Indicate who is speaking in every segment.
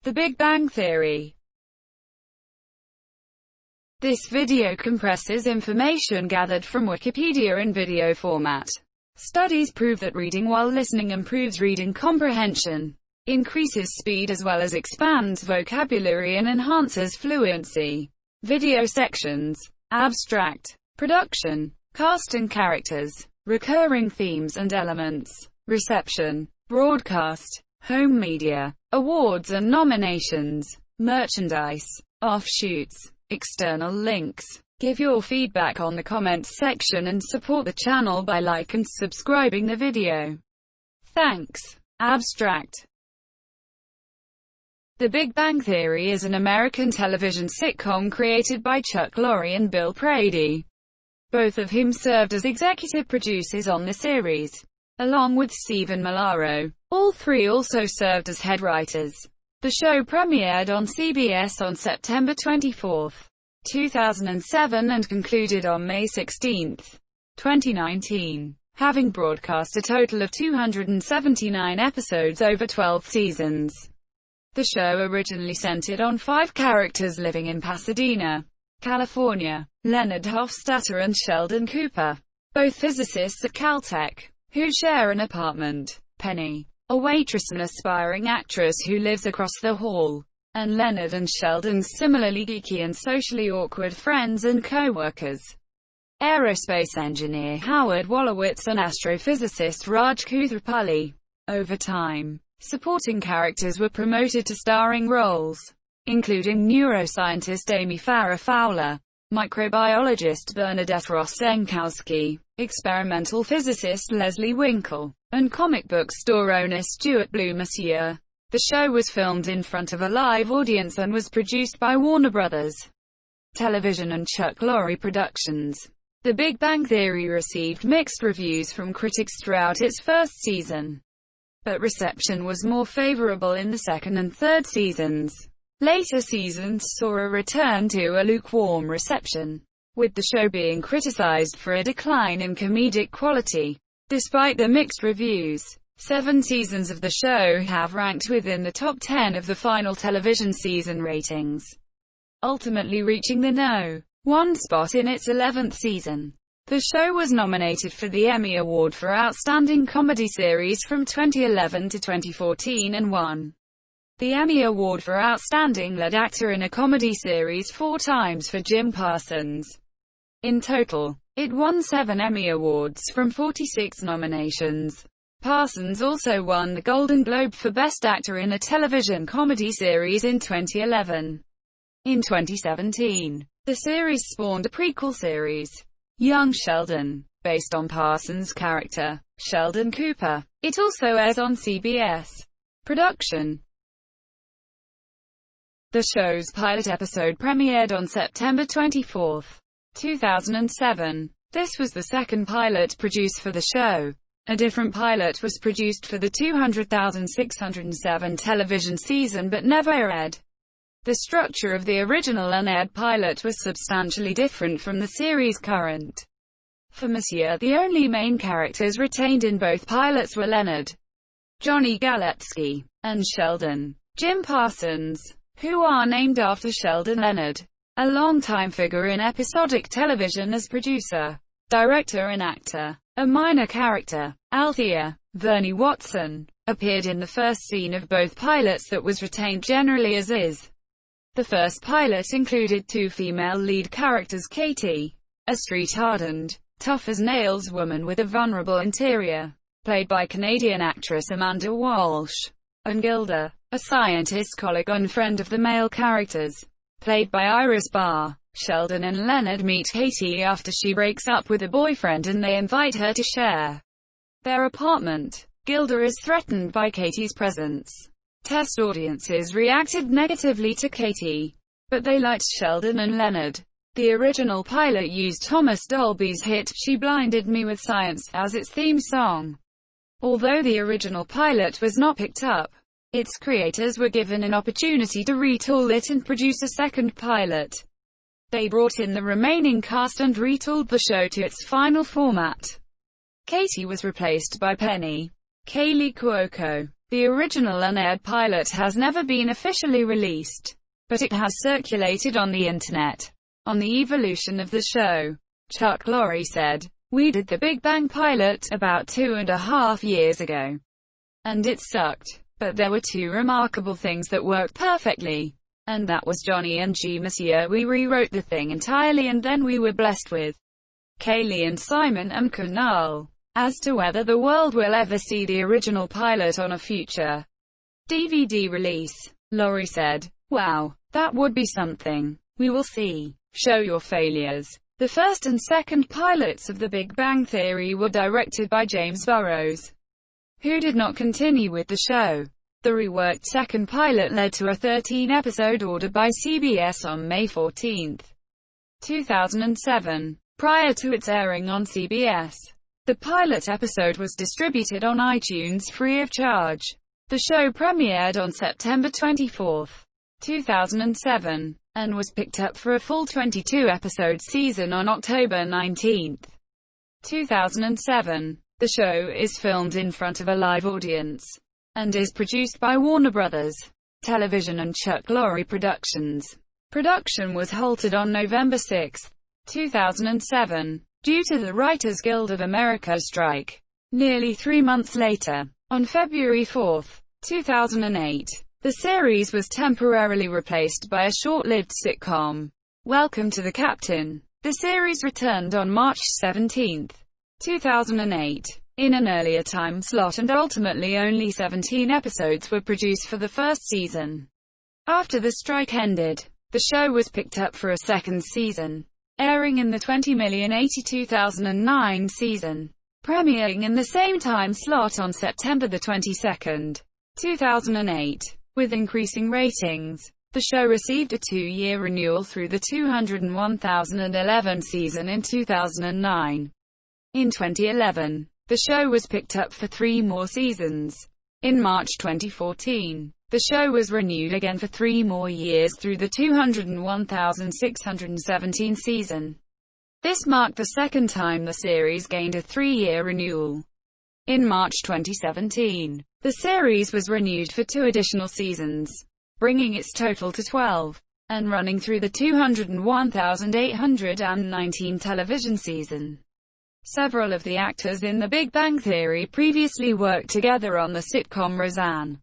Speaker 1: The Big Bang Theory. This video compresses information gathered from Wikipedia in video format. Studies prove that reading while listening improves reading comprehension, increases speed as well as expands vocabulary and enhances fluency. Video sections. Abstract. Production. Cast and characters. Recurring themes and elements. Reception. Broadcast. Home media. Awards and nominations. Merchandise. Offshoots. External links. Give your feedback on the comments section and support the channel by like and subscribing the video. Thanks. Abstract. The Big Bang Theory is an American television sitcom created by Chuck Lorre and Bill Prady, both of whom served as executive producers on the series, along with Stephen Malaro. All three also served as head writers. The show premiered on CBS on September 24, 2007 and concluded on May 16, 2019, having broadcast a total of 279 episodes over 12 seasons. The show originally centered on 5 characters living in Pasadena, California: Leonard Hofstadter and Sheldon Cooper, both physicists at Caltech, who share an apartment; Penny, a waitress and aspiring actress who lives across the hall; and Leonard and Sheldon's similarly geeky and socially awkward friends and co-workers, aerospace engineer Howard Wolowitz and astrophysicist Raj Koothrappalli. Over time, supporting characters were promoted to starring roles, including neuroscientist Amy Farrah Fowler, microbiologist Bernadette Ross-Senkowski, experimental physicist Leslie Winkle, and comic book store owner Stuart Blue Monsieur. The show was filmed in front of a live audience and was produced by Warner Brothers Television and Chuck Lorre Productions. The Big Bang Theory received mixed reviews from critics throughout its first season, but reception was more favorable in the second and third seasons. Later seasons saw a return to a lukewarm reception, with the show being criticized for a decline in comedic quality. Despite the mixed reviews, 7 seasons of the show have ranked within the top 10 of the final television season ratings, ultimately reaching the No. 1 spot in its 11th season. The show was nominated for the Emmy Award for Outstanding Comedy Series from 2011 to 2014 and won the Emmy Award for Outstanding Lead Actor in a Comedy Series 4 times for Jim Parsons. In total, it won 7 Emmy Awards from 46 nominations. Parsons also won the Golden Globe for Best Actor in a Television Comedy Series in 2011. In 2017, the series spawned a prequel series, Young Sheldon, based on Parsons' character, Sheldon Cooper. It also airs on CBS. Production. The show's pilot episode premiered on September 24, 2007. This was the second pilot produced for the show. A different pilot was produced for the 200,607 television season but never aired. The structure of the original unaired pilot was substantially different from the series' current. For Monsieur, the only main characters retained in both pilots were Leonard, Johnny Galetsky, and Sheldon, Jim Parsons, who are named after Sheldon Leonard, a longtime figure in episodic television as producer, director and actor. A minor character, Althea, Vernie Watson, appeared in the first scene of both pilots that was retained generally as is. The first pilot included 2 female lead characters: Katie, a street-hardened, tough-as-nails woman with a vulnerable interior, played by Canadian actress Amanda Walsh, and Gilda, a scientist colleague and friend of the male characters, played by Iris Barr. Sheldon and Leonard meet Katie after she breaks up with a boyfriend and they invite her to share their apartment. Gilda is threatened by Katie's presence. Test audiences reacted negatively to Katie, but they liked Sheldon and Leonard. The original pilot used Thomas Dolby's hit "She Blinded Me with Science" as its theme song. Although the original pilot was not picked up, its creators were given an opportunity to retool it and produce a second pilot. They brought in the remaining cast and retooled the show to its final format. Katie was replaced by Penny, Kaylee Cuoco, The original unaired pilot has never been officially released, but it has circulated on the internet. On the evolution of the show, Chuck Lorre said, "We did the Big Bang pilot about 2.5 years ago, and it sucked. But there were two remarkable things that worked perfectly. And that was Johnny and G. Monsieur. We rewrote the thing entirely, and then we were blessed with Kaylee and Simon and Kunal. As to whether the world will ever see the original pilot on a future DVD release," Lorre said, "Wow, that would be something. We will see. Show your failures." The first and second pilots of The Big Bang Theory were directed by James Burrows, who did not continue with the show. The reworked second pilot led to a 13-episode order by CBS on May 14, 2007. Prior to its airing on CBS, the pilot episode was distributed on iTunes free of charge. The show premiered on September 24, 2007, and was picked up for a full 22-episode season on October 19, 2007. The show is filmed in front of a live audience, and is produced by Warner Brothers Television and Chuck Lorre Productions. Production was halted on November 6, 2007, due to the Writers Guild of America strike. Nearly 3 months later, on February 4, 2008, the series was temporarily replaced by a short-lived sitcom, Welcome to the Captain. The series returned on March 17, 2008, in an earlier time slot, and ultimately only 17 episodes were produced for the first season. After the strike ended, the show was picked up for a second season, airing in the 20,082,009 season, premiering in the same time slot on September 22, 2008. With increasing ratings, the show received a 2-year renewal through the 201,011 season in 2009. In 2011, the show was picked up for 3 more seasons. In March 2014, the show was renewed again for 3 more years through the 201,617 season. This marked the second time the series gained a 3-year renewal. In March 2017, the series was renewed for 2 additional seasons, bringing its total to 12, and running through the 201,819 television season. Several of the actors in The Big Bang Theory previously worked together on the sitcom Roseanne,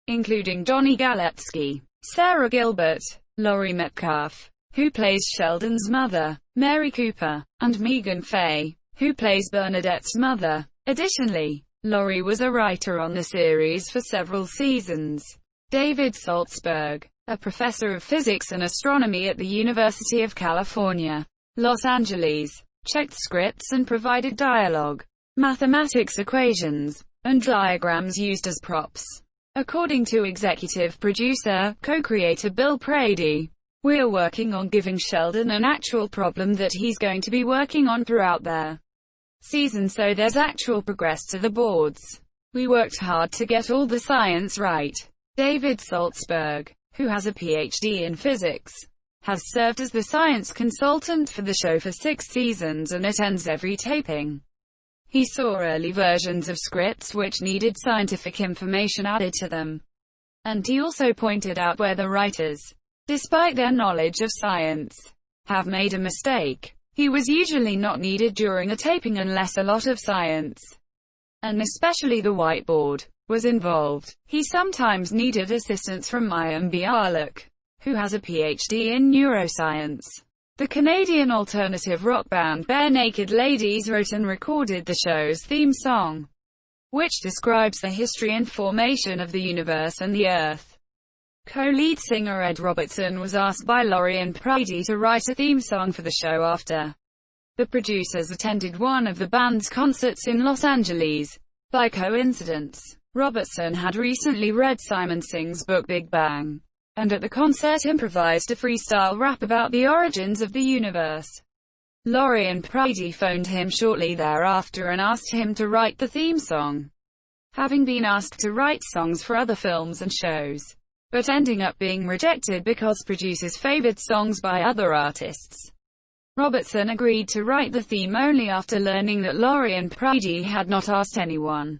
Speaker 1: including Johnny Galecki, Sarah Gilbert, Laurie Metcalf, who plays Sheldon's mother, Mary Cooper, and Megan Fay, who plays Bernadette's mother. Additionally, Lorre was a writer on the series for several seasons. David Saltzberg, a professor of physics and astronomy at the University of California, Los Angeles, checked scripts and provided dialogue, mathematics equations, and diagrams used as props. According to executive producer, co-creator Bill Prady, "We're working on giving Sheldon an actual problem that he's going to be working on throughout their season, so there's actual progress to the boards. We worked hard to get all the science right." David Saltzberg, who has a PhD in physics, has served as the science consultant for the show for 6 seasons and attends every taping. He saw early versions of scripts which needed scientific information added to them, and he also pointed out where the writers, despite their knowledge of science, have made a mistake. He was usually not needed during a taping unless a lot of science, and especially the whiteboard, was involved. He sometimes needed assistance from Mayim Bialik, who has a PhD in neuroscience. The Canadian alternative rock band Bare Naked Ladies wrote and recorded the show's theme song, which describes the history and formation of the universe and the Earth. Co-lead singer Ed Robertson was asked by Lorre and Prady to write a theme song for the show after the producers attended one of the band's concerts in Los Angeles. By coincidence, Robertson had recently read Simon Singh's book Big Bang, and at the concert improvised a freestyle rap about the origins of the universe. Lorre and Prady phoned him shortly thereafter and asked him to write the theme song, having been asked to write songs for other films and shows, but ending up being rejected because producers favored songs by other artists. Robertson agreed to write the theme only after learning that Lorre and Prady had not asked anyone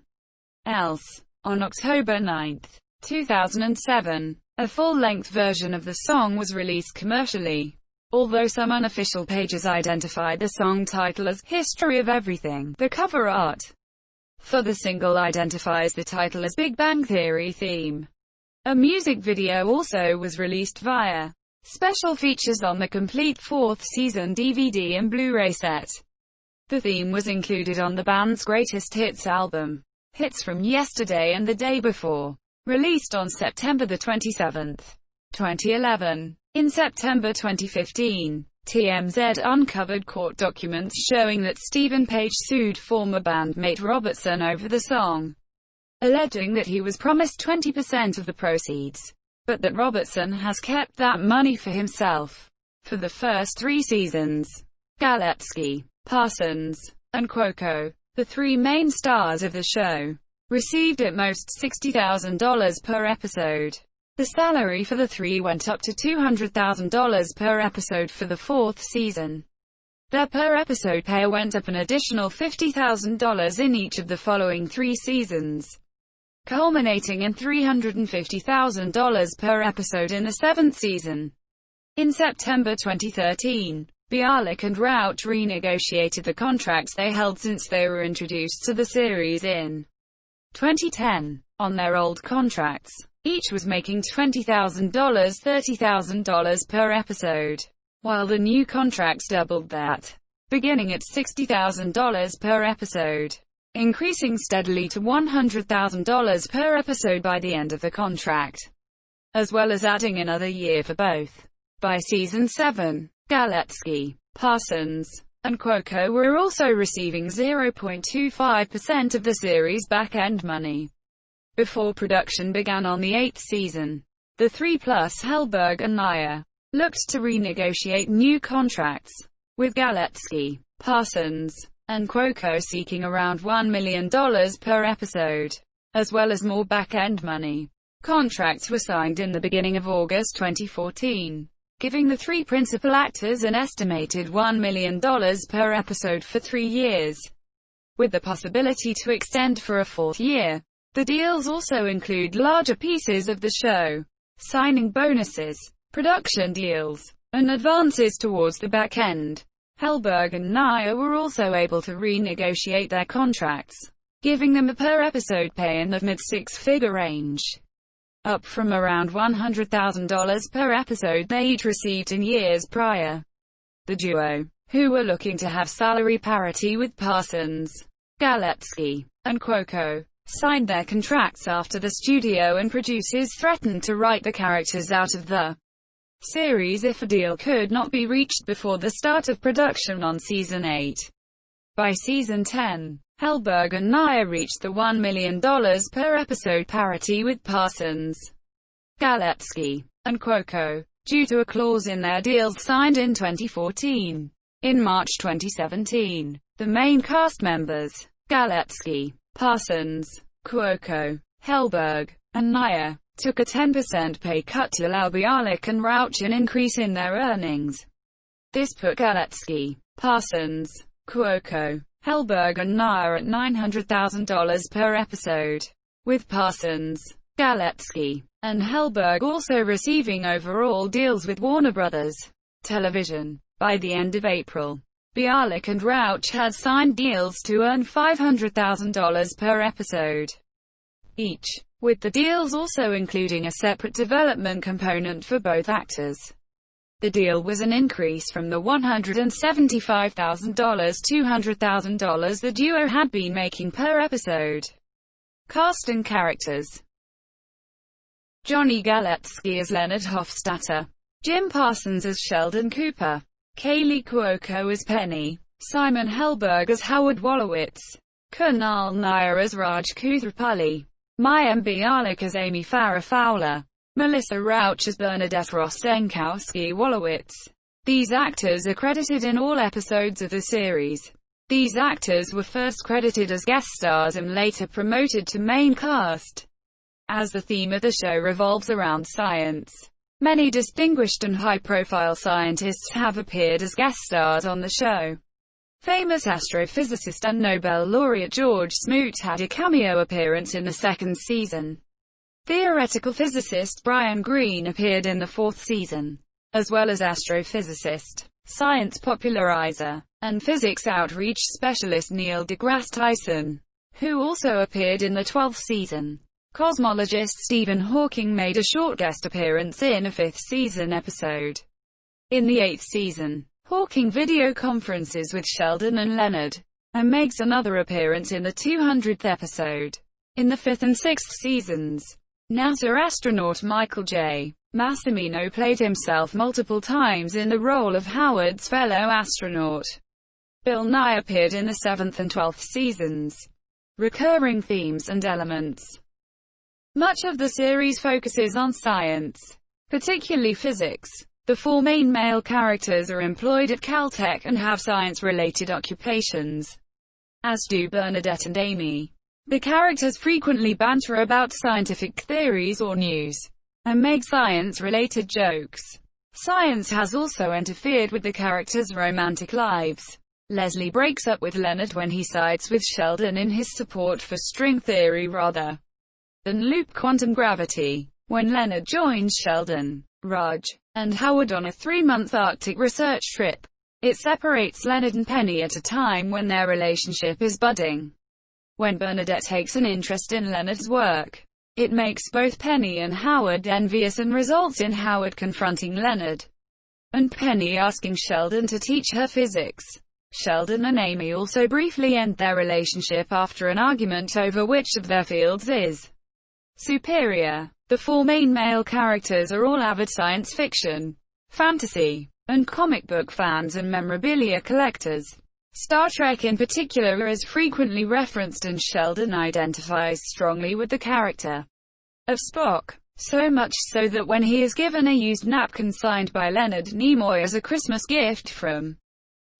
Speaker 1: else. On October 9, 2007, a full-length version of the song was released commercially. Although some unofficial pages identify the song title as "History of Everything," the cover art for the single identifies the title as Big Bang Theory theme. A music video also was released via special features on the complete fourth season DVD and Blu-ray set. The theme was included on the band's greatest hits album, Hits from Yesterday and the Day Before, released on September 27, 2011. In September 2015, TMZ uncovered court documents showing that ffmpeg sued former bandmate Robertson over the song, alleging that he was promised 20% of the proceeds, but that Robertson has kept that money for himself. For the first 3 seasons, Galetsky, Parsons, and Cuoco, the 3 main stars of the show, received at most $60,000 per episode. The salary for the 3 went up to $200,000 per episode for the 4th season. Their per-episode pay went up an additional $50,000 in each of the following 3 seasons, culminating in $350,000 per episode in the 7th season. In September 2013, Bialik and Rauch renegotiated the contracts they held since they were introduced to the series in 2010. On their old contracts, each was making $20,000, $30,000 per episode, while the new contracts doubled that, beginning at $60,000 per episode, increasing steadily to $100,000 per episode by the end of the contract, as well as adding another year for both. By season 7, Galetsky, Parsons, and Cuoco were also receiving 0.25% of the series' back-end money. Before production began on the 8th season, the 3 plus Helberg and Nair looked to renegotiate new contracts, with Galetsky, Parsons, and Cuoco seeking around $1 million per episode, as well as more back-end money. Contracts were signed in the beginning of August 2014, giving the 3 principal actors an estimated $1 million per episode for 3 years, with the possibility to extend for a 4th year. The deals also include larger pieces of the show, signing bonuses, production deals, and advances towards the back end. Helberg and Nair were also able to renegotiate their contracts, giving them a per-episode pay in the mid-6-figure range, up from around $100,000 per episode they each received in years prior. The duo, who were looking to have salary parity with Parsons, Galetsky, and Cuoco, signed their contracts after the studio and producers threatened to write the characters out of the series if a deal could not be reached before the start of production on season 8. By season 10, Helberg and Nair reached the $1 million per episode parity with Parsons, Galetsky, and Cuoco, due to a clause in their deals signed in 2014. In March 2017, the main cast members, Galetsky, Parsons, Cuoco, Helberg, and Nair, took a 10% pay cut to allow Bialik and Rauch an increase in their earnings. This put Galetsky, Parsons, Cuoco, Helberg and Nair at $900,000 per episode, with Parsons, Galetsky, and Helberg also receiving overall deals with Warner Brothers Television. By the end of April, Bialik and Rauch had signed deals to earn $500,000 per episode each, with the deals also including a separate development component for both actors. The deal was an increase from the $175,000 $200,000 the duo had been making per episode. Cast and characters: Johnny Galetsky as Leonard Hofstadter, Jim Parsons as Sheldon Cooper, Kaylee Cuoco as Penny, Simon Helberg as Howard Wolowitz, Kunal Nair as Raj Kuthrapalli, Mayim Bialik as Amy Farrah Fowler, Melissa Rauch as Bernadette Rostenkowski-Wolowitz. These actors are credited in all episodes of the series. These actors were first credited as guest stars and later promoted to main cast. As the theme of the show revolves around science, many distinguished and high-profile scientists have appeared as guest stars on the show. Famous astrophysicist and Nobel laureate George Smoot had a cameo appearance in the second season. Theoretical physicist Brian Greene appeared in the fourth season, as well as astrophysicist, science popularizer, and physics outreach specialist Neil deGrasse Tyson, who also appeared in the 12th season. Cosmologist Stephen Hawking made a short guest appearance in a fifth season episode. In the 8th season, Hawking video conferences with Sheldon and Leonard, and makes another appearance in the 200th episode. In the 5th and 6th seasons, NASA astronaut Michael J. Massimino played himself multiple times in the role of Howard's fellow astronaut. Bill Nye appeared in the 7th and 12th seasons. Recurring themes and elements. Much of the series focuses on science, particularly physics. The four main male characters are employed at Caltech and have science-related occupations, as do Bernadette and Amy. The characters frequently banter about scientific theories or news, and make science-related jokes. Science has also interfered with the characters' romantic lives. Leslie breaks up with Leonard when he sides with Sheldon in his support for string theory rather than loop quantum gravity. When Leonard joins Sheldon, Raj, and Howard on a 3-month Arctic research trip, it separates Leonard and Penny at a time when their relationship is budding. When Bernadette takes an interest in Leonard's work, it makes both Penny and Howard envious and results in Howard confronting Leonard, and Penny asking Sheldon to teach her physics. Sheldon and Amy also briefly end their relationship after an argument over which of their fields is superior. The four main male characters are all avid science fiction, fantasy, and comic book fans and memorabilia collectors. Star Trek in particular is frequently referenced, and Sheldon identifies strongly with the character of Spock, so much so that when he is given a used napkin signed by Leonard Nimoy as a Christmas gift from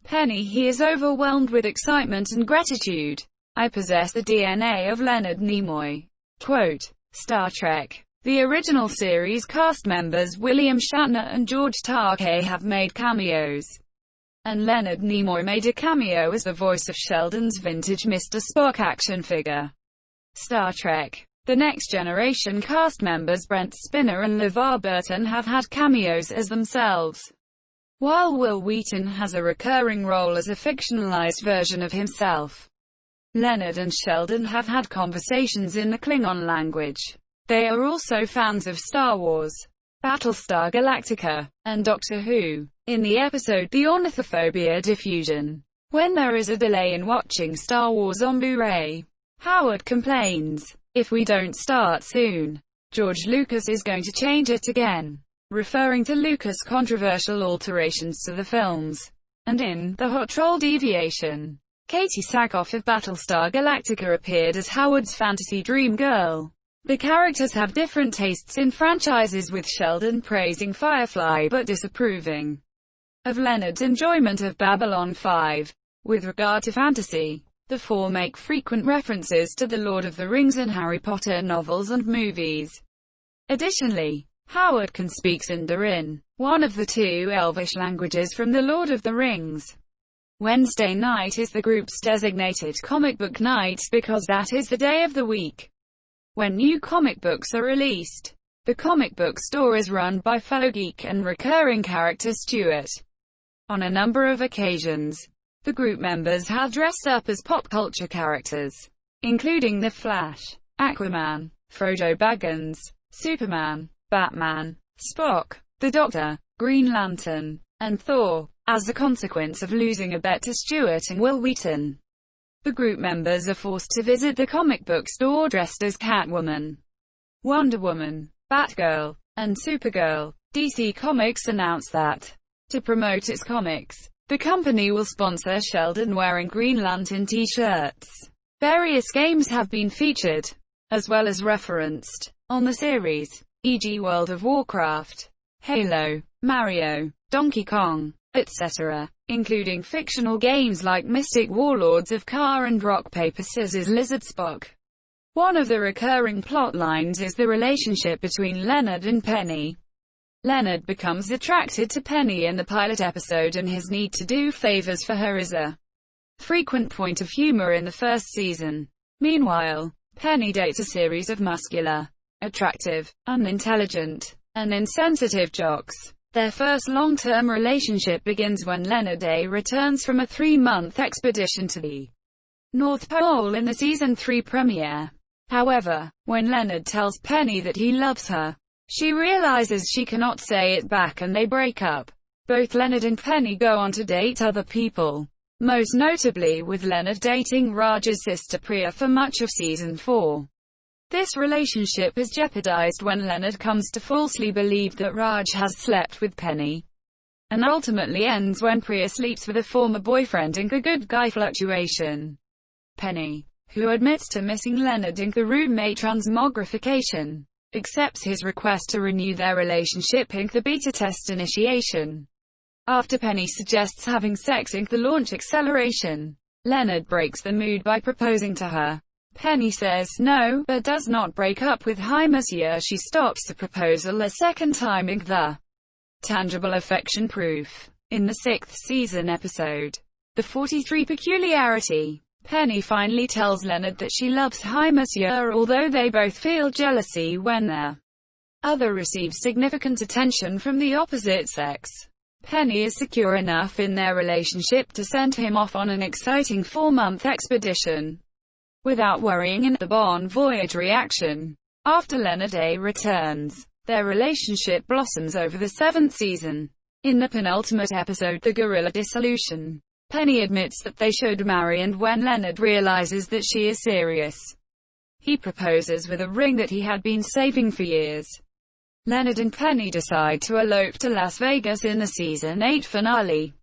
Speaker 1: Penny, he is overwhelmed with excitement and gratitude. "I possess the DNA of Leonard Nimoy." Quote, Star Trek. The original series cast members William Shatner and George Takei have made cameos, and Leonard Nimoy made a cameo as the voice of Sheldon's vintage Mr. Spock action figure. Star Trek. The Next Generation cast members Brent Spiner and LeVar Burton have had cameos as themselves, while Will Wheaton has a recurring role as a fictionalized version of himself. Leonard and Sheldon have had conversations in the Klingon language. They are also fans of Star Wars, Battlestar Galactica, and Doctor Who. In the episode The Ornithophobia Diffusion, when there is a delay in watching Star Wars on Blu-ray, Howard complains, "If we don't start soon, George Lucas is going to change it again," referring to Lucas' controversial alterations to the films. And in The Hot Troll Deviation, Katie Sackhoff of Battlestar Galactica appeared as Howard's fantasy dream girl. The characters have different tastes in franchises, with Sheldon praising Firefly but disapproving of Leonard's enjoyment of Babylon 5. With regard to fantasy, the four make frequent references to the Lord of the Rings and Harry Potter novels and movies. Additionally, Howard can speak Sindarin, one of the two Elvish languages from the Lord of the Rings. Wednesday night is the group's designated comic book night because that is the day of the week when new comic books are released. The comic book store is run by fellow geek and recurring character Stuart. On a number of occasions, the group members have dressed up as pop culture characters, including The Flash, Aquaman, Frodo Baggins, Superman, Batman, Spock, the Doctor, Green Lantern, and Thor, as a consequence of losing a bet to Stuart and Will Wheaton. The group members are forced to visit the comic book store dressed as Catwoman, Wonder Woman, Batgirl, and Supergirl. DC Comics announced that, to promote its comics, the company will sponsor Sheldon wearing Green Lantern t-shirts. Various games have been featured, as well as referenced, on the series, e.g. World of Warcraft, Halo, Mario, Donkey Kong, etc., including fictional games like Mystic Warlords of Kar and Rock Paper Scissors Lizard Spock. One of the recurring plot lines is the relationship between Leonard and Penny. Leonard becomes attracted to Penny in the pilot episode, and his need to do favors for her is a frequent point of humor in the first season. Meanwhile, Penny dates a series of muscular, attractive, unintelligent, and insensitive jocks. Their first long-term relationship begins when Leonard A. returns from a 3-month expedition to the North Pole in the Season 3 premiere. However, when Leonard tells Penny that he loves her, she realizes she cannot say it back and they break up. Both Leonard and Penny go on to date other people, most notably with Leonard dating Raj's sister Priya for much of Season 4. This relationship is jeopardized when Leonard comes to falsely believe that Raj has slept with Penny, and ultimately ends when Priya sleeps with a former boyfriend in the good guy fluctuation. Penny, who admits to missing Leonard in the roommate transmogrification, accepts his request to renew their relationship in the beta test initiation. After Penny suggests having sex in the launch acceleration, Leonard breaks the mood by proposing to her. Penny says no, but does not break up with Hi Monsieur. She stops the proposal a second time in the tangible affection proof. In the 6th season episode, The 43 Peculiarity, Penny finally tells Leonard that she loves Hi Monsieur, although they both feel jealousy when their other receives significant attention from the opposite sex. Penny is secure enough in their relationship to send him off on an exciting 4-month expedition, without worrying in the Bon Voyage reaction. After Leonard A. returns, their relationship blossoms over the 7th season. In the penultimate episode, The Gorilla Dissolution, Penny admits that they should marry, and when Leonard realizes that she is serious, he proposes with a ring that he had been saving for years. Leonard and Penny decide to elope to Las Vegas in the Season 8 finale.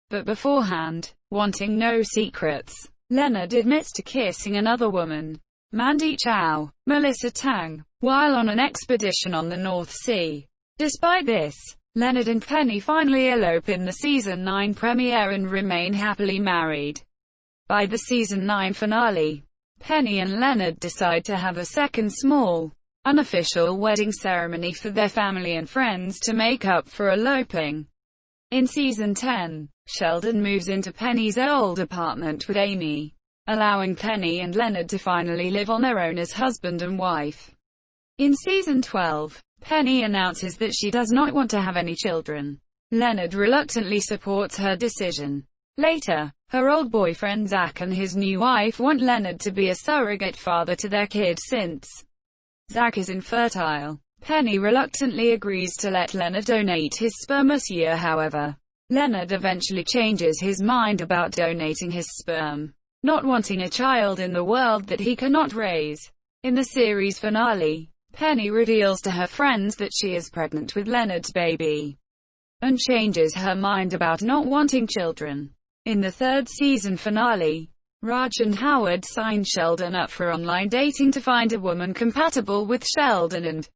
Speaker 1: But beforehand, wanting no secrets, Leonard admits to kissing another woman, Mandy Chow, Melissa Tang, while on an expedition on the North Sea. Despite this, Leonard and Penny finally elope in the Season 9 premiere and remain happily married. By the Season 9 finale, Penny and Leonard decide to have a second small, unofficial wedding ceremony for their family and friends to make up for eloping. In Season 10, Sheldon moves into Penny's old apartment with Amy, allowing Penny and Leonard to finally live on their own as husband and wife. In Season 12, Penny announces that she does not want to have any children. Leonard reluctantly supports her decision. Later, her old boyfriend Zach and his new wife want Leonard to be a surrogate father to their kid since Zach is infertile. Penny reluctantly agrees to let Leonard donate his sperm this year. However, Leonard eventually changes his mind about donating his sperm, not wanting a child in the world that he cannot raise. In the series finale, Penny reveals to her friends that she is pregnant with Leonard's baby, and changes her mind about not wanting children. In the 3rd season finale, Raj and Howard sign Sheldon up for online dating to find a woman compatible with Sheldon and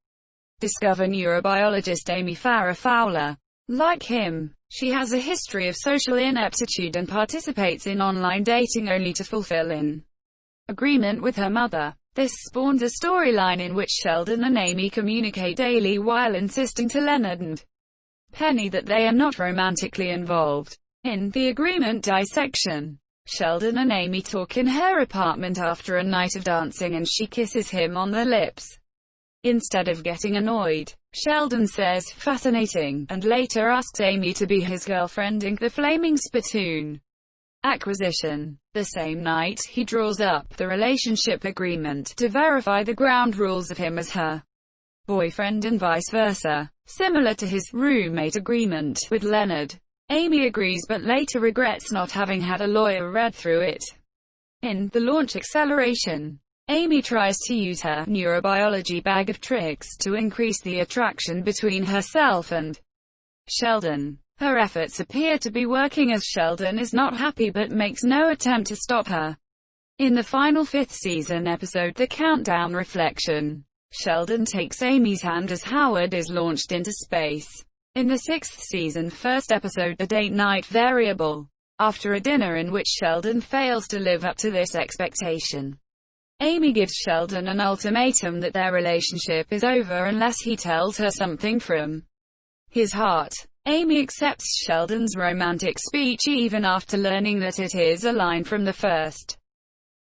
Speaker 1: discover neurobiologist Amy Farrah Fowler. Like him, she has a history of social ineptitude and participates in online dating only to fulfill an agreement with her mother. This spawns a storyline in which Sheldon and Amy communicate daily while insisting to Leonard and Penny that they are not romantically involved. In The Agreement dissection, Sheldon and Amy talk in her apartment after a night of dancing and she kisses him on the lips. Instead of getting annoyed, Sheldon says, "Fascinating," and later asks Amy to be his girlfriend in the Flaming Spittoon acquisition. The same night, he draws up the relationship agreement to verify the ground rules of him as her boyfriend and vice versa, similar to his roommate agreement with Leonard. Amy agrees but later regrets not having had a lawyer read through it. In The Launch Acceleration, Amy tries to use her neurobiology bag of tricks to increase the attraction between herself and Sheldon. Her efforts appear to be working as Sheldon is not happy but makes no attempt to stop her. In the final 5th season episode The Countdown Reflection, Sheldon takes Amy's hand as Howard is launched into space. In the 6th season 1st episode The Date Night Variable, after a dinner in which Sheldon fails to live up to this expectation, Amy gives Sheldon an ultimatum that their relationship is over unless he tells her something from his heart. Amy accepts Sheldon's romantic speech even after learning that it is a line from the first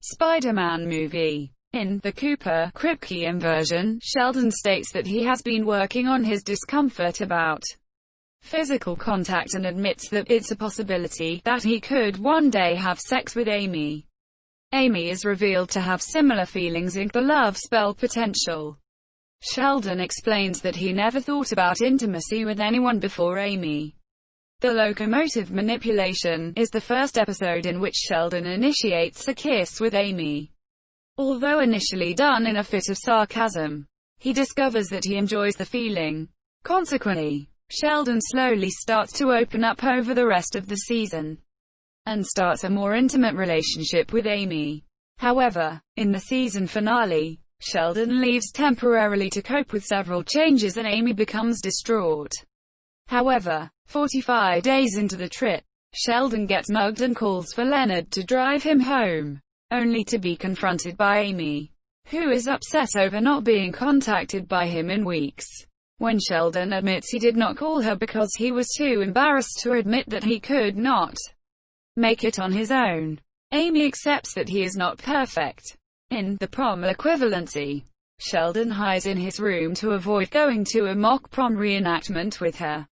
Speaker 1: Spider-Man movie. In the Cooper Kripke version, Sheldon states that he has been working on his discomfort about physical contact and admits that it's a possibility that he could one day have sex with Amy. Amy is revealed to have similar feelings in the love spell potential. Sheldon explains that he never thought about intimacy with anyone before Amy. The locomotive manipulation is the first episode in which Sheldon initiates a kiss with Amy. Although initially done in a fit of sarcasm, he discovers that he enjoys the feeling. Consequently, Sheldon slowly starts to open up over the rest of the season, and starts a more intimate relationship with Amy. However, in the season finale, Sheldon leaves temporarily to cope with several changes and Amy becomes distraught. However, 45 days into the trip, Sheldon gets mugged and calls for Leonard to drive him home, only to be confronted by Amy, who is upset over not being contacted by him in weeks. When Sheldon admits he did not call her because he was too embarrassed to admit that he could not make it on his own, Amy accepts that he is not perfect. In the prom equivalency, Sheldon hides in his room to avoid going to a mock prom reenactment with her.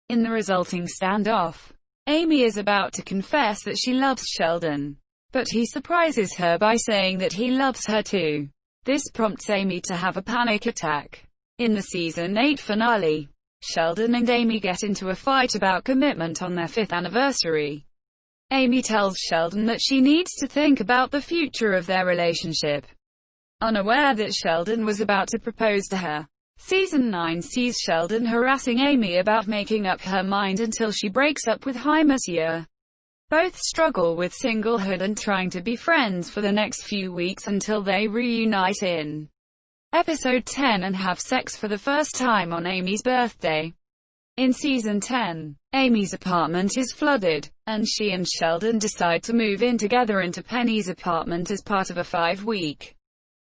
Speaker 1: In the resulting standoff, Amy is about to confess that she loves Sheldon, but he surprises her by saying that he loves her too. This prompts Amy to have a panic attack. In the season 8 finale, Sheldon and Amy get into a fight about commitment on their 5th anniversary. Amy tells Sheldon that she needs to think about the future of their relationship, unaware that Sheldon was about to propose to her. Season 9 sees Sheldon harassing Amy about making up her mind until she breaks up with Hi Monsieur. Both struggle with singlehood and trying to be friends for the next few weeks until they reunite in episode 10 and have sex for the first time on Amy's birthday. In season 10, Amy's apartment is flooded, and she and Sheldon decide to move in together into Penny's apartment as part of a 5-week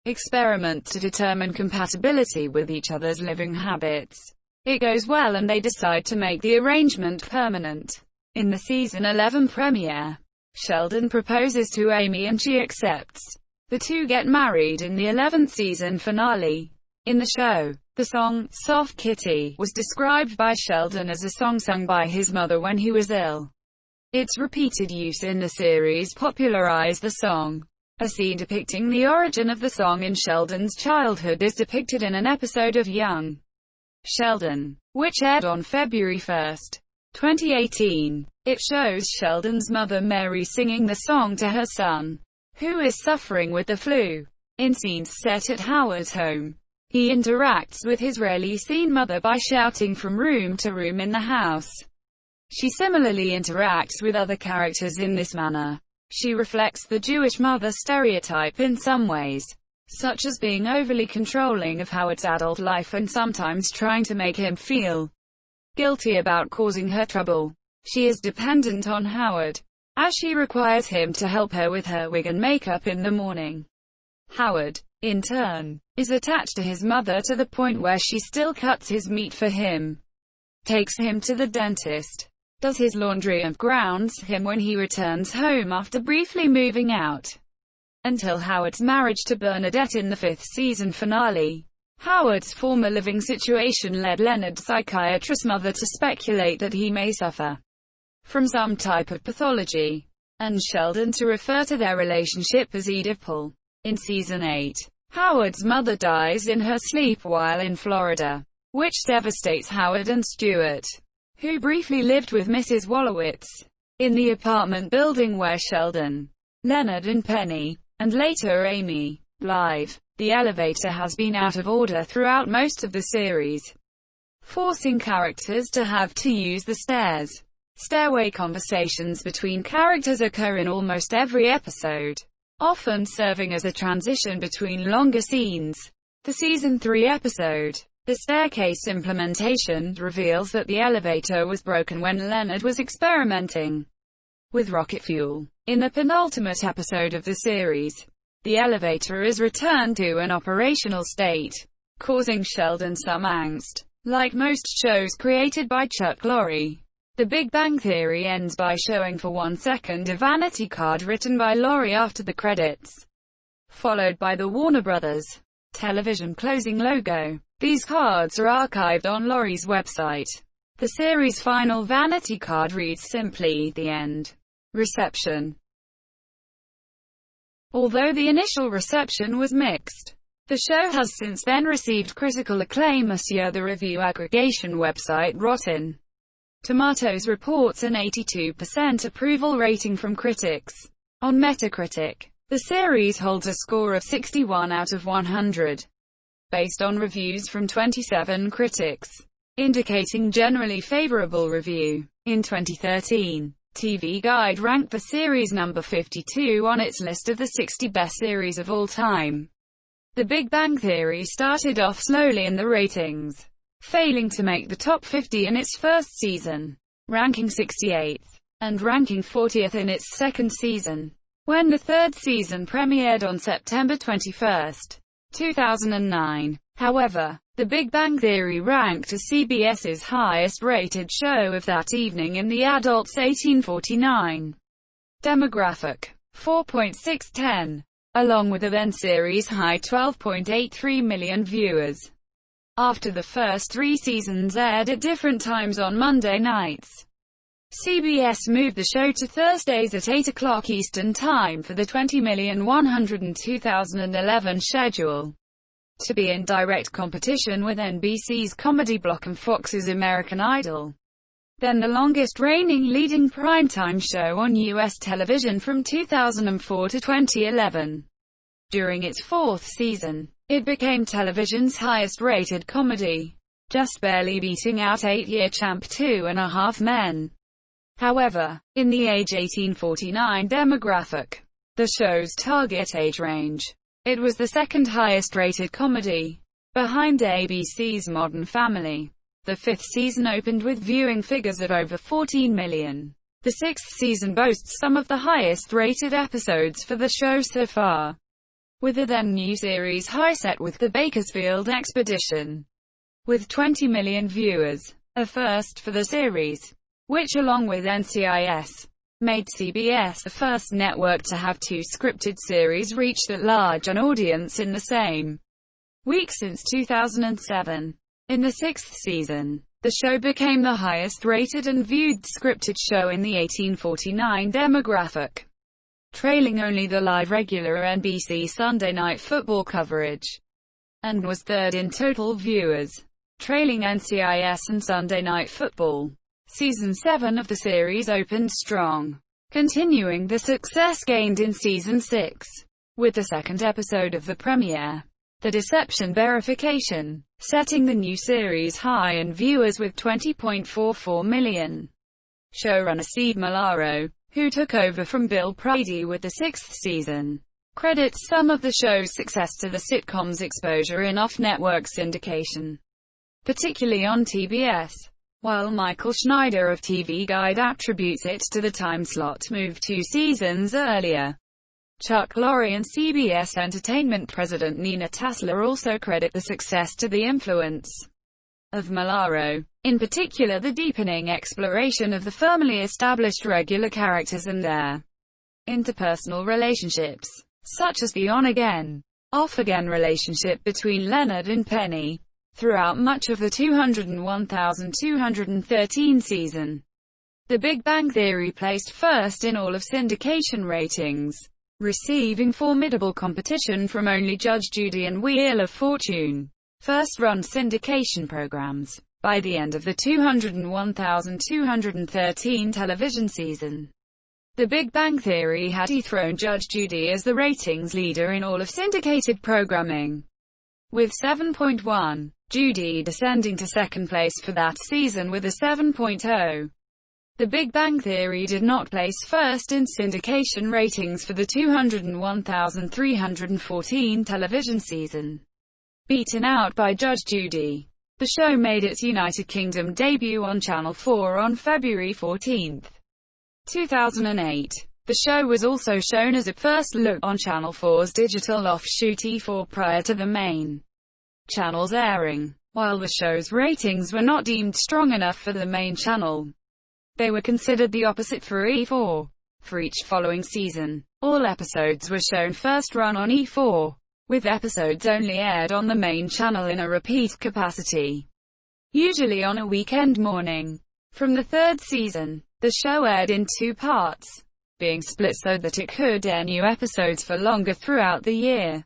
Speaker 1: experiment to determine compatibility with each other's living habits. It goes well and they decide to make the arrangement permanent. In the season 11 premiere, Sheldon proposes to Amy and she accepts. The two get married in the 11th season finale. In the show, the song, Soft Kitty, was described by Sheldon as a song sung by his mother when he was ill. Its repeated use in the series popularized the song. A scene depicting the origin of the song in Sheldon's childhood is depicted in an episode of Young Sheldon, which aired on February 1, 2018. It shows Sheldon's mother Mary singing the song to her son, who is suffering with the flu. In scenes set at Howard's home, he interacts with his rarely seen mother by shouting from room to room in the house. She similarly interacts with other characters in this manner. She reflects the Jewish mother stereotype in some ways, such as being overly controlling of Howard's adult life and sometimes trying to make him feel guilty about causing her trouble. She is dependent on Howard, as she requires him to help her with her wig and makeup in the morning. Howard, in turn, is attached to his mother to the point where she still cuts his meat for him, takes him to the dentist, does his laundry and grounds him when he returns home after briefly moving out. Until Howard's marriage to Bernadette in the 5th season finale. Howard's former living situation led Leonard's psychiatrist's mother to speculate that he may suffer from some type of pathology, and Sheldon to refer to their relationship as Oedipal. In season 8, Howard's mother dies in her sleep while in Florida, which devastates Howard and Stuart, who briefly lived with Mrs. Wolowitz in the apartment building where Sheldon, Leonard and Penny, and later Amy, live. The elevator has been out of order throughout most of the series, forcing characters to have to use the stairs. Stairway conversations between characters occur in almost every episode, often serving as a transition between longer scenes. The season 3 episode, The Staircase Implementation, reveals that the elevator was broken when Leonard was experimenting with rocket fuel. In the penultimate episode of the series, the elevator is returned to an operational state, causing Sheldon some angst. Like most shows created by Chuck Lorre, The Big Bang Theory ends by showing for 1 second a vanity card written by Lorre after the credits, followed by the Warner Brothers television closing logo. These cards are archived on Lorre's website. The series' final vanity card reads simply, "The End. Reception." Although the initial reception was mixed, the show has since then received critical acclaim. The review aggregation website Rotten Tomatoes reports an 82% approval rating from critics. On Metacritic, the series holds a score of 61 out of 100, based on reviews from 27 critics, indicating generally favorable review. In 2013, TV Guide ranked the series number 52 on its list of the 60 best series of all time. The Big Bang Theory started off slowly in the ratings, failing to make the top 50 in its first season, ranking 68th, and ranking 40th in its second season. When the third season premiered on September 21, 2009, however, The Big Bang Theory ranked as CBS's highest-rated show of that evening in the adults 18-49 demographic, 4.610, along with the then-series high 12.83 million viewers. After the first 3 seasons aired at different times on Monday nights, CBS moved the show to Thursdays at 8 o'clock Eastern Time for the 20,102,011 schedule, to be in direct competition with NBC's comedy block and Fox's American Idol, then the longest reigning leading primetime show on U.S. television from 2004 to 2011. During its 4th season, it became television's highest-rated comedy, just barely beating out 8-year champ 2.5 Men. However, in the age 18-49 demographic, the show's target age range, it was the second highest-rated comedy, behind ABC's Modern Family. The 5th season opened with viewing figures of over 14 million. The 6th season boasts some of the highest-rated episodes for the show so far, with the then-new series high set with the Bakersfield Expedition, with 20 million viewers, a first for the series, which along with NCIS, made CBS the first network to have 2 scripted series reach that large an audience in the same week since 2007. In the 6th season, the show became the highest-rated and viewed scripted show in the 18-49 demographic, trailing only the live regular NBC Sunday Night Football coverage, and was third in total viewers, trailing NCIS and Sunday Night Football. Season 7 of the series opened strong, continuing the success gained in Season 6, with the second episode of the premiere, The Deception Verification, setting the new series high in viewers with 20.44 million. Showrunner Steve Malaro, who took over from Bill Prady with the 6th season, credits some of the show's success to the sitcom's exposure in off-network syndication, particularly on TBS, while Michael Schneider of TV Guide attributes it to the time slot move 2 seasons earlier. Chuck Lorre and CBS Entertainment president Nina Tassler also credit the success to the influence of Malaro, in particular the deepening exploration of the firmly established regular characters and their interpersonal relationships, such as the on-again, off-again relationship between Leonard and Penny, throughout much of the 201,213 season. The Big Bang Theory placed first in all of syndication ratings, receiving formidable competition from only Judge Judy and Wheel of Fortune, first-run syndication programs, by the end of the 201,213 television season. The Big Bang Theory had dethroned Judge Judy as the ratings leader in all of syndicated programming, with 7.1, Judy descending to second place for that season with a 7.0. The Big Bang Theory did not place first in syndication ratings for the 201,314 television season. Beaten out by Judge Judy, the show made its United Kingdom debut on Channel 4 on February 14, 2008. The show was also shown as a first look on Channel 4's digital offshoot E4 prior to the main channel's airing. While the show's ratings were not deemed strong enough for the main channel, they were considered the opposite for E4. For each following season, all episodes were shown first run on E4, with episodes only aired on the main channel in a repeat capacity, usually on a weekend morning. From the third season, the show aired in two parts, being split so that it could air new episodes for longer throughout the year.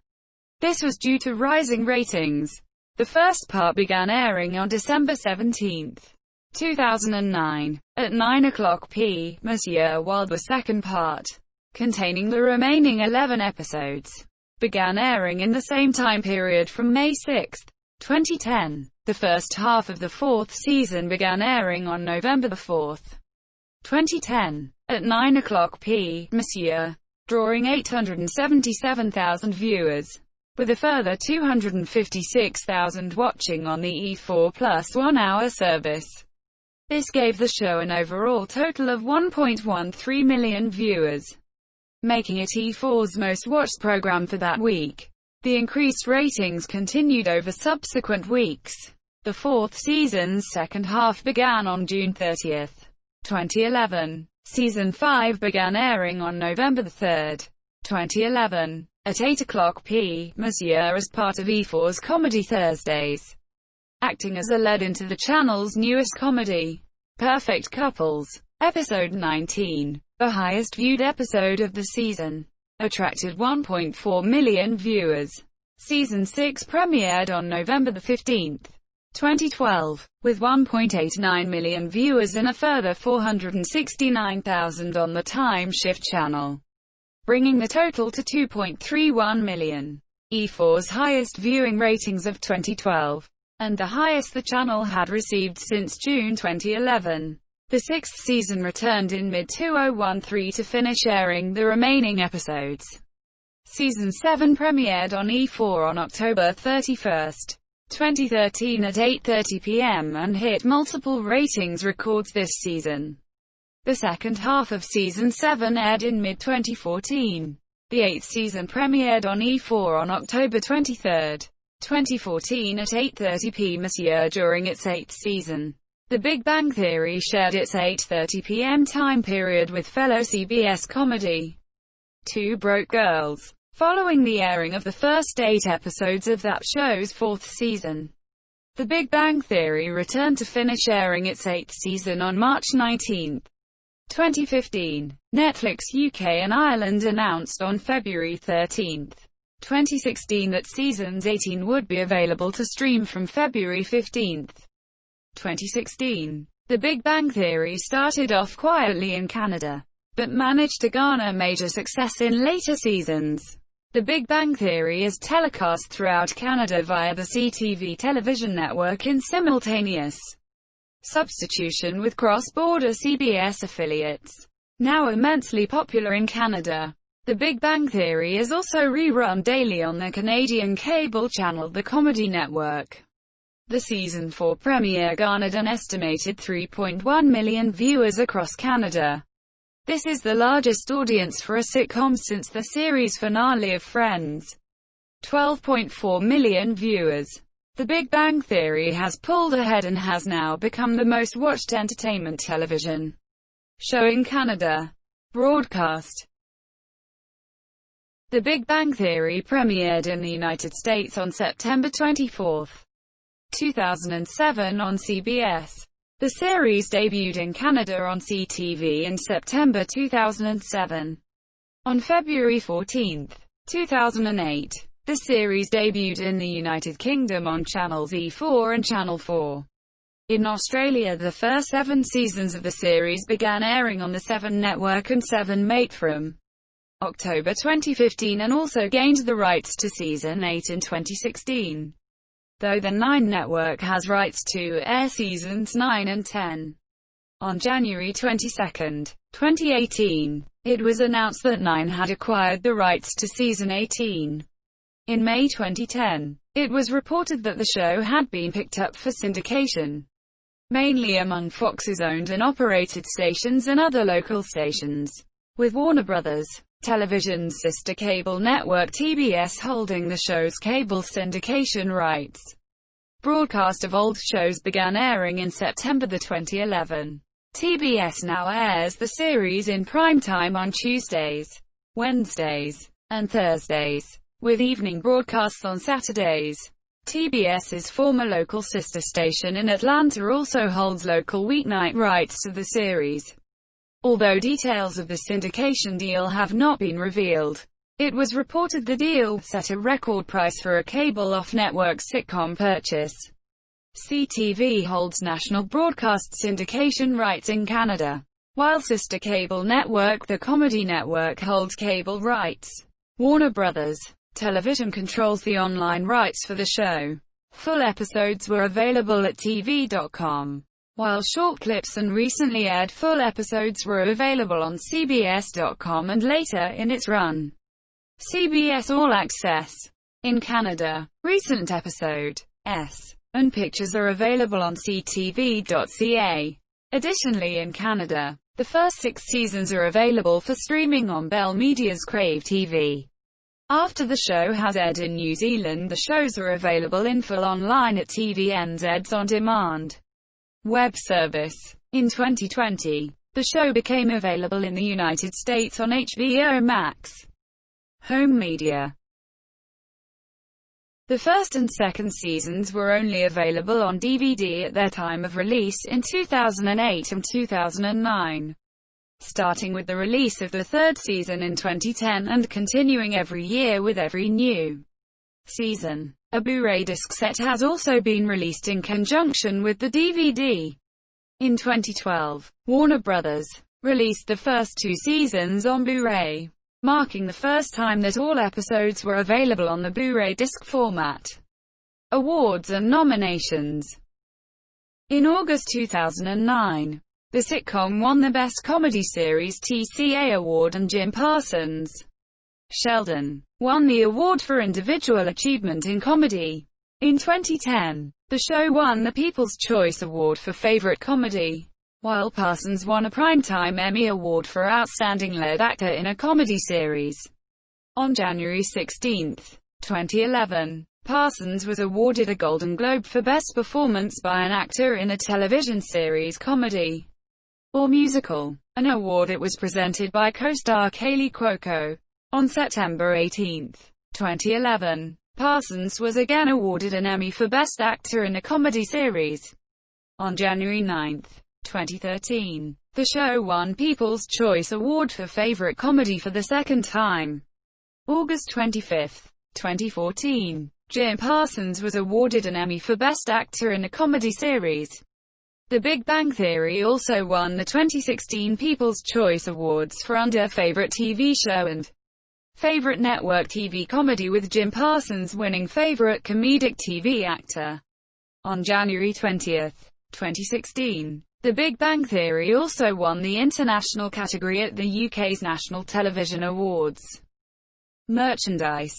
Speaker 1: This was due to rising ratings. The first part began airing on December 17, 2009, at 9 p.m, while the second part, containing the remaining 11 episodes, began airing in the same time period from May 6, 2010. The first half of the fourth season began airing on November 4, 2010, at 9 p.m, drawing 877,000 viewers, with a further 256,000 watching on the E4 Plus 1-hour service. This gave the show an overall total of 1.13 million viewers, making it E4's most watched program for that week. The increased ratings continued over subsequent weeks. The fourth season's second half began on June 30, 2011. Season 5 began airing on November 3, 2011, at 8 p.m. as part of E4's Comedy Thursdays, acting as a lead into the channel's newest comedy, Perfect Couples. Episode 19, the highest viewed episode of the season, attracted 1.4 million viewers. Season 6 premiered on November 15, 2012, with 1.89 million viewers and a further 469,000 on the time shift channel, bringing the total to 2.31 million. E4's highest viewing ratings of 2012, and the highest the channel had received since June 2011. The sixth season returned in mid-2013 to finish airing the remaining episodes. Season 7 premiered on E4 on October 31, 2013 at 8:30 p.m. and hit multiple ratings records this season. The second half of Season 7 aired in mid-2014. The eighth season premiered on E4 on October 23, 2014 at 8:30 p.m. during its eighth season. The Big Bang Theory shared its 8:30 p.m. time period with fellow CBS comedy, Two Broke Girls, following the airing of the first 8 episodes of that show's fourth season. The Big Bang Theory returned to finish airing its 8th season on March 19, 2015. Netflix UK and Ireland announced on February 13, 2016 that Seasons 18 would be available to stream from February 15, 2016. The Big Bang Theory started off quietly in Canada, but managed to garner major success in later seasons. The Big Bang Theory is telecast throughout Canada via the CTV television network in simultaneous substitution with cross-border CBS affiliates. Now immensely popular in Canada, The Big Bang Theory is also rerun daily on the Canadian cable channel The Comedy Network. The Season 4 premiere garnered an estimated 3.1 million viewers across Canada. This is the largest audience for a sitcom since the series finale of Friends. 12.4 million viewers. The Big Bang Theory has pulled ahead and has now become the most watched entertainment television show in Canada. Broadcast. The Big Bang Theory premiered in the United States on September 24, 2007 on CBS. The series debuted in Canada on CTV in September 2007. On February 14, 2008, the series debuted in the United Kingdom on channels E4 and Channel 4. In Australia, the first 7 seasons of the series began airing on the 7 network and 7 Mate from October 2015 and also gained the rights to Season 8 in 2016. Though the 9 network has rights to air Seasons 9 and 10. On January 22, 2018, it was announced that 9 had acquired the rights to Season 18. In May 2010, it was reported that the show had been picked up for syndication, mainly among Fox's owned and operated stations and other local stations, with Warner Bros. Television's sister cable network TBS holding the show's cable syndication rights. Broadcast of old shows began airing in September 2011. TBS now airs the series in primetime on Tuesdays, Wednesdays, and Thursdays, with evening broadcasts on Saturdays. TBS's former local sister station in Atlanta also holds local weeknight rights to the series. Although details of the syndication deal have not been revealed, it was reported the deal set a record price for a cable off-network sitcom purchase. CTV holds national broadcast syndication rights in Canada, while sister cable network The Comedy Network holds cable rights. Warner Brothers Television controls the online rights for the show. Full episodes were available at TV.com, while short clips and recently aired full episodes were available on CBS.com and later in its run. CBS All Access. In Canada, recent episode S and pictures are available on ctv.ca. Additionally, in Canada, the first 6 seasons are available for streaming on Bell Media's Crave TV. After the show has aired in New Zealand, the shows are available in full online at TVNZ's on-demand web service. In 2020, the show became available in the United States on HBO Max. Home media. The first and second seasons were only available on DVD at their time of release in 2008 and 2009. Starting with the release of the third season in 2010 and continuing every year with every new season. A Blu-ray disc set has also been released in conjunction with the DVD. In 2012, Warner Brothers released the first 2 seasons on Blu-ray, marking the first time that all episodes were available on the Blu-ray disc format. Awards and nominations. In August 2009, the sitcom won the Best Comedy Series TCA Award and Jim Parsons Sheldon won the award for Individual Achievement in Comedy. In 2010, the show won the People's Choice Award for Favorite Comedy, while Parsons won a Primetime Emmy Award for Outstanding Lead Actor in a Comedy Series. On January 16, 2011, Parsons was awarded a Golden Globe for Best Performance by an Actor in a Television Series, Comedy or Musical, an award it was presented by co-star Kaley Cuoco. On September 18, 2011, Parsons was again awarded an Emmy for Best Actor in a Comedy Series. On January 9, 2013, the show won People's Choice Award for Favorite Comedy for the second time. August 25, 2014, Jim Parsons was awarded an Emmy for Best Actor in a Comedy Series. The Big Bang Theory also won the 2016 People's Choice Awards for Under Favorite TV Show and Favorite Network TV Comedy, with Jim Parsons winning Favorite Comedic TV Actor. On January 20, 2016, The Big Bang Theory also won the international category at the UK's National Television Awards. Merchandise.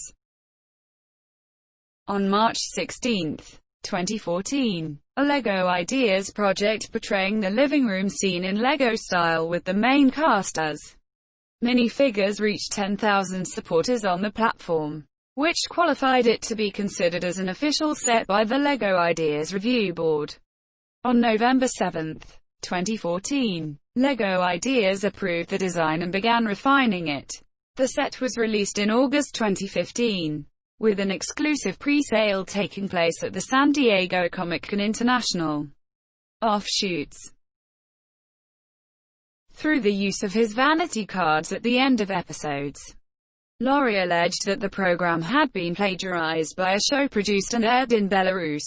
Speaker 1: On March 16, 2014, a LEGO Ideas project portraying the living room scene in LEGO style with the main cast as minifigures reached 10,000 supporters on the platform, which qualified it to be considered as an official set by the LEGO Ideas Review Board. On November 7, 2014, LEGO Ideas approved the design and began refining it. The set was released in August 2015, with an exclusive pre-sale taking place at the San Diego Comic-Con International. Offshoots. Through the use of his vanity cards at the end of episodes, Laurie alleged that the program had been plagiarized by a show produced and aired in Belarus.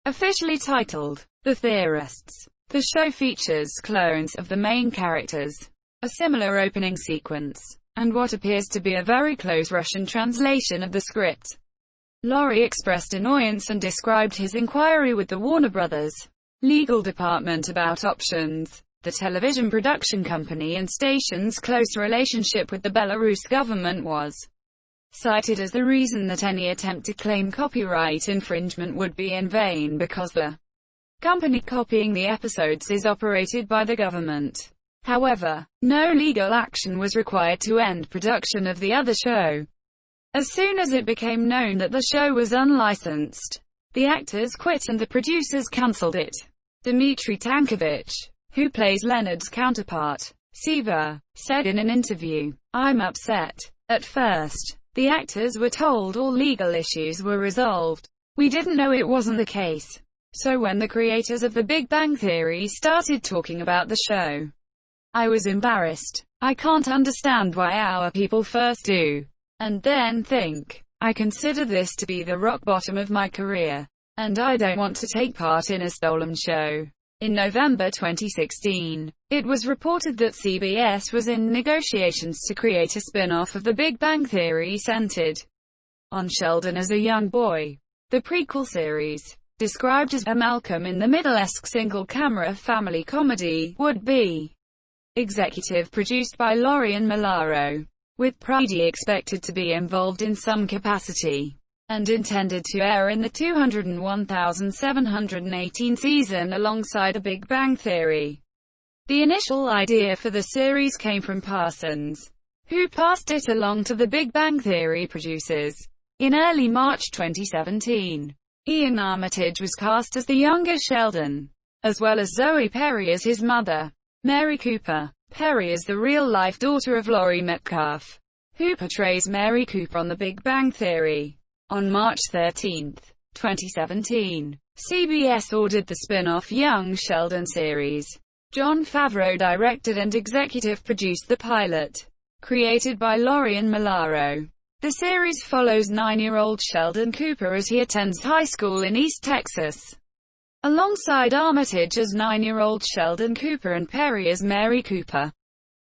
Speaker 1: Officially titled The Theorists, the show features clones of the main characters, a similar opening sequence, and what appears to be a very close Russian translation of the script. Laurie expressed annoyance and described his inquiry with the Warner Brothers legal department about options, the television production company and station's close relationship with the Belarus government was cited as the reason that any attempt to claim copyright infringement would be in vain because the company copying the episodes is operated by the government. However, no legal action was required to end production of the other show. As soon as it became known that the show was unlicensed, The actors quit and the producers cancelled it. Dmitry Tankovich, who plays Leonard's counterpart, Siva, said in an interview, "I'm upset. At first, the actors were told all legal issues were resolved. We didn't know it wasn't the case. So when the creators of The Big Bang Theory started talking about the show, I was embarrassed. I can't understand why our people first do, and then think. I consider this to be the rock bottom of my career, and I don't want to take part in a stolen show." In November 2016, it was reported that CBS was in negotiations to create a spin-off of The Big Bang Theory centered on Sheldon as a young boy. The prequel series, described as a Malcolm-in-the-Middle-esque single-camera family comedy, would be executive produced by Lorian Millaro, with Prady expected to be involved in some capacity, and intended to air in the 201,718 season alongside The Big Bang Theory. The initial idea for the series came from Parsons, who passed it along to The Big Bang Theory producers. In early March 2017, Ian Armitage was cast as the younger Sheldon, as well as Zoe Perry as his mother, Mary Cooper. Perry is the real-life daughter of Laurie Metcalf, who portrays Mary Cooper on The Big Bang Theory. On March 13, 2017, CBS ordered the spin-off Young Sheldon series. Jon Favreau directed and executive produced the pilot, created by Lorian Millaro. The series follows 9-year-old Sheldon Cooper as he attends high school in East Texas, alongside Armitage as 9-year-old Sheldon Cooper and Perry as Mary Cooper.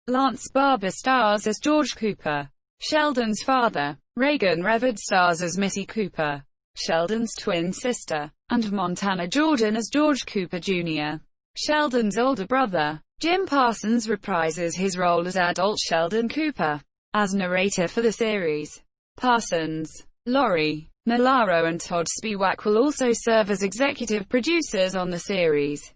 Speaker 1: Lance Barber stars as George Cooper, Sheldon's father. Reagan Revard stars as Missy Cooper, Sheldon's twin sister, and Montana Jordan as George Cooper Jr., Sheldon's older brother. Jim Parsons reprises his role as adult Sheldon Cooper. As narrator for the series, Parsons, Laurie Millaro and Todd Spiewak will also serve as executive producers on the series.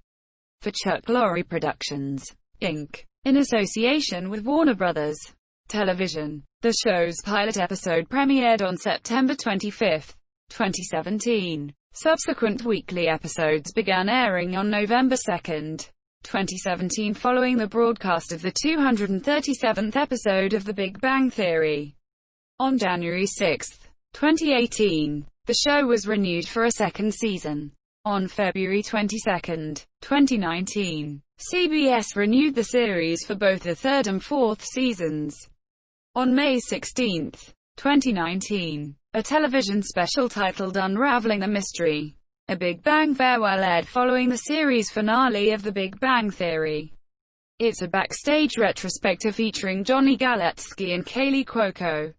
Speaker 1: For Chuck Lorre Productions, Inc., in association with Warner Bros. Television, the show's pilot episode premiered on September 25, 2017. Subsequent weekly episodes began airing on November 2, 2017 following the broadcast of the 237th episode of The Big Bang Theory. On January 6, 2018, the show was renewed for a second season. On February 22, 2019, CBS renewed the series for both the third and fourth seasons. On May 16, 2019, a television special titled Unraveling the Mystery, A Big Bang Farewell aired following the series finale of The Big Bang Theory. It's a backstage retrospective featuring Johnny Galecki and Kaylee Cuoco.